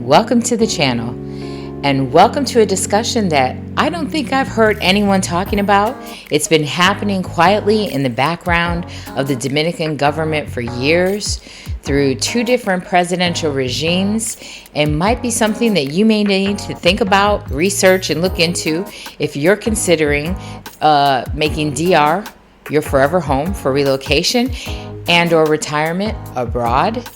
welcome to the channel, and welcome to a discussion that I don't think I've heard anyone talking about. It's been happening quietly in the background of the Dominican government for years through two different presidential regimes, and might be something that you may need to think about, research, and look into if you're considering making DR your forever home for relocation and or retirement abroad.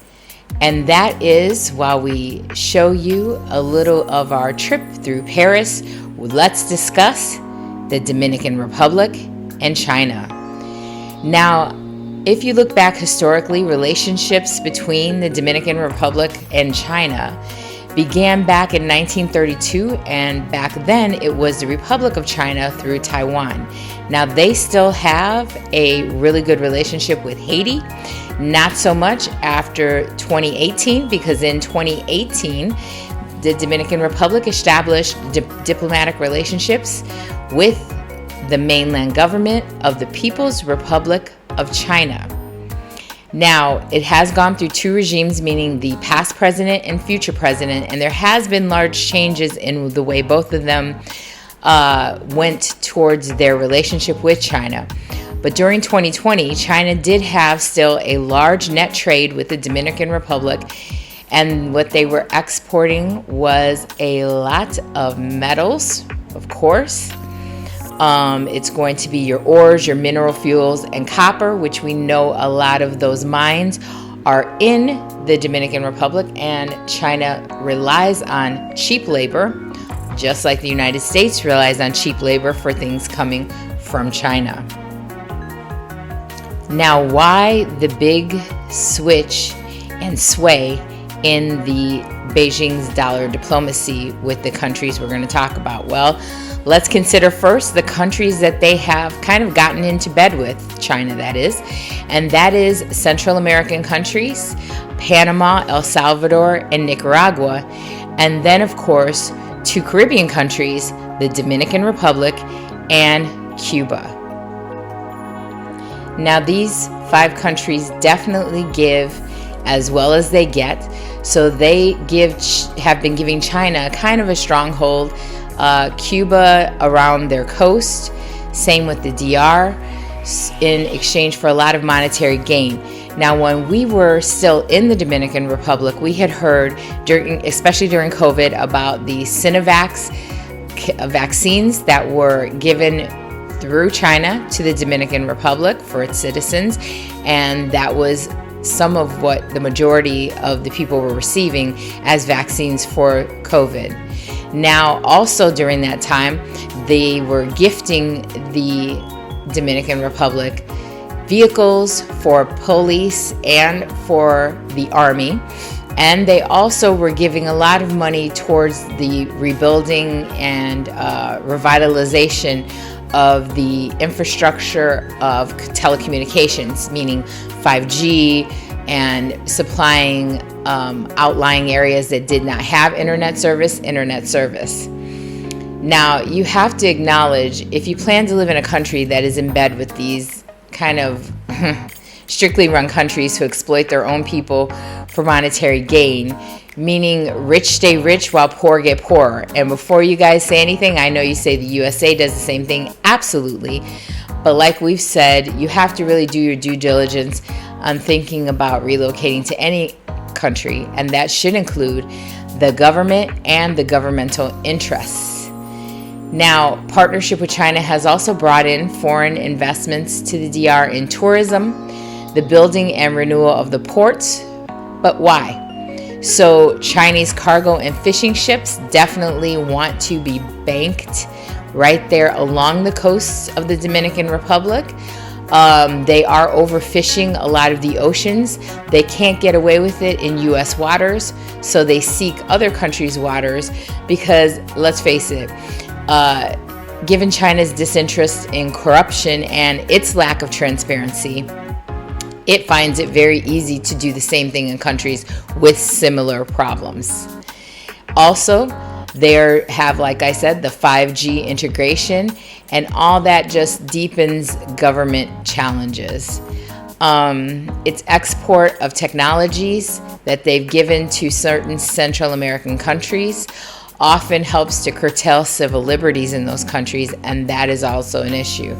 And that is while we show you a little of our trip through Paris, let's discuss the Dominican Republic and China. Now, if you look back historically, relationships between the Dominican Republic and China began back in 1932, and back then it was the Republic of China through Taiwan. Now they still have a really good relationship with Haiti, not so much after 2018, because in 2018 the Dominican Republic established diplomatic relationships with the mainland government of the People's Republic of China. Now, it has gone through two regimes, meaning the past president and future president, and there has been large changes in the way both of them went towards their relationship with China. But during 2020, China did have still a large net trade with the Dominican Republic, and what they were exporting was a lot of metals, of course. It's going to be your ores, your mineral fuels, and copper, which we know a lot of those mines are in the Dominican Republic, and China relies on cheap labor, just like the United States relies on cheap labor for things coming from China. Now, why the big switch and sway in the Beijing's dollar diplomacy with the countries we're going to talk about? Well, let's consider first the countries that they have kind of gotten into bed with, China that is, and that is Central American countries, Panama, El Salvador, and Nicaragua, and then of course two Caribbean countries, the Dominican Republic and Cuba. Now these five countries definitely give as well as they get, so they have been giving China kind of a stronghold. Cuba around their coast, same with the DR, in exchange for a lot of monetary gain. Now, when we were still in the Dominican Republic, we had heard, especially during COVID, about the Sinovac vaccines that were given through China to the Dominican Republic for its citizens, and that was some of what the majority of the people were receiving as vaccines for COVID. Now, also during that time, they were gifting the Dominican Republic vehicles for police and for the army. And they also were giving a lot of money towards the rebuilding and revitalization of the infrastructure of telecommunications, meaning 5G, and supplying outlying areas that did not have internet service. Now, you have to acknowledge, if you plan to live in a country that is in bed with these kind of strictly run countries who exploit their own people for monetary gain, meaning rich stay rich while poor get poorer. And before you guys say anything, I know you say the USA does the same thing. Absolutely. But like we've said, you have to really do your due diligence on thinking about relocating to any country, and that should include the government and the governmental interests. Now, partnership with China has also brought in foreign investments to the DR in tourism, the building and renewal of the ports. But why? So Chinese cargo and fishing ships definitely want to be banked right there along the coasts of the Dominican Republic. They are overfishing a lot of the oceans. They can't get away with it in U.S. waters, so they seek other countries' waters because, let's face it, given China's disinterest in corruption and its lack of transparency, it finds it very easy to do the same thing in countries with similar problems. Also, they have, like I said, the 5G integration, and all that just deepens government challenges. Its export of technologies that they've given to certain Central American countries often helps to curtail civil liberties in those countries, and that is also an issue.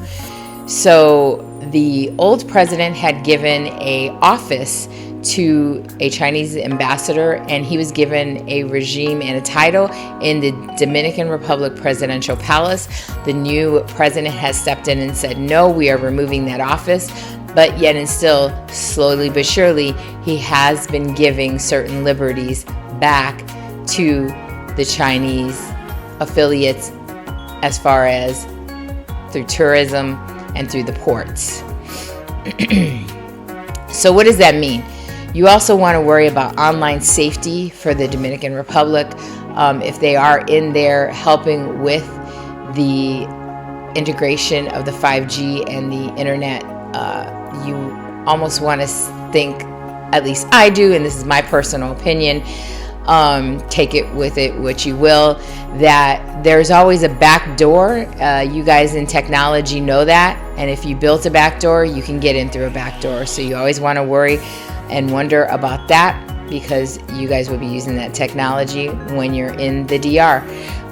So the old president had given a office to a Chinese ambassador, and he was given a regime and a title in the Dominican Republic Presidential Palace. The new president has stepped in and said, no, we are removing that office. But yet and still, slowly but surely, he has been giving certain liberties back to the Chinese affiliates as far as through tourism and through the ports. So what does that mean? You also want to worry about online safety for the Dominican Republic. If they are in there helping with the integration of the 5G and the internet, you almost want to think, at least I do, and this is my personal opinion, take it with it what you will, that there's always a back door. You guys in technology know that, and if you built a back door, you can get in through a back door. So you always want to worry and wonder about that, because you guys will be using that technology when you're in the DR.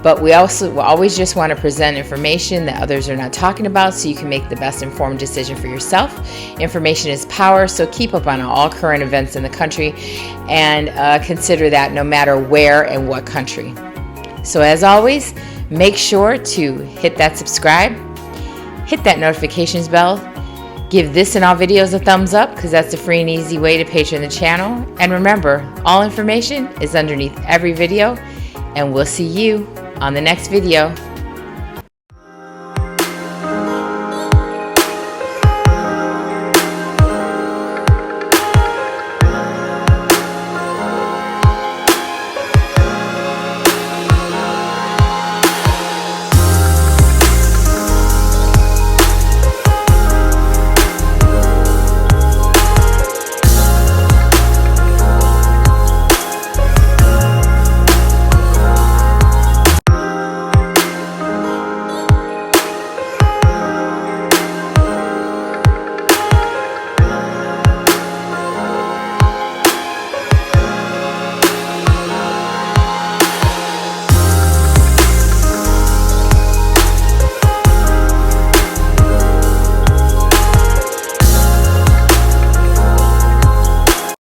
But we also will always just want to present information that others are not talking about, so you can make the best informed decision for yourself. Information is power, so keep up on all current events in the country, and consider that no matter where and what country. So as always, make sure to hit that subscribe, hit that notifications bell, give this and all videos a thumbs up, because that's a free and easy way to patron the channel. And remember, all information is underneath every video, and we'll see you on the next video.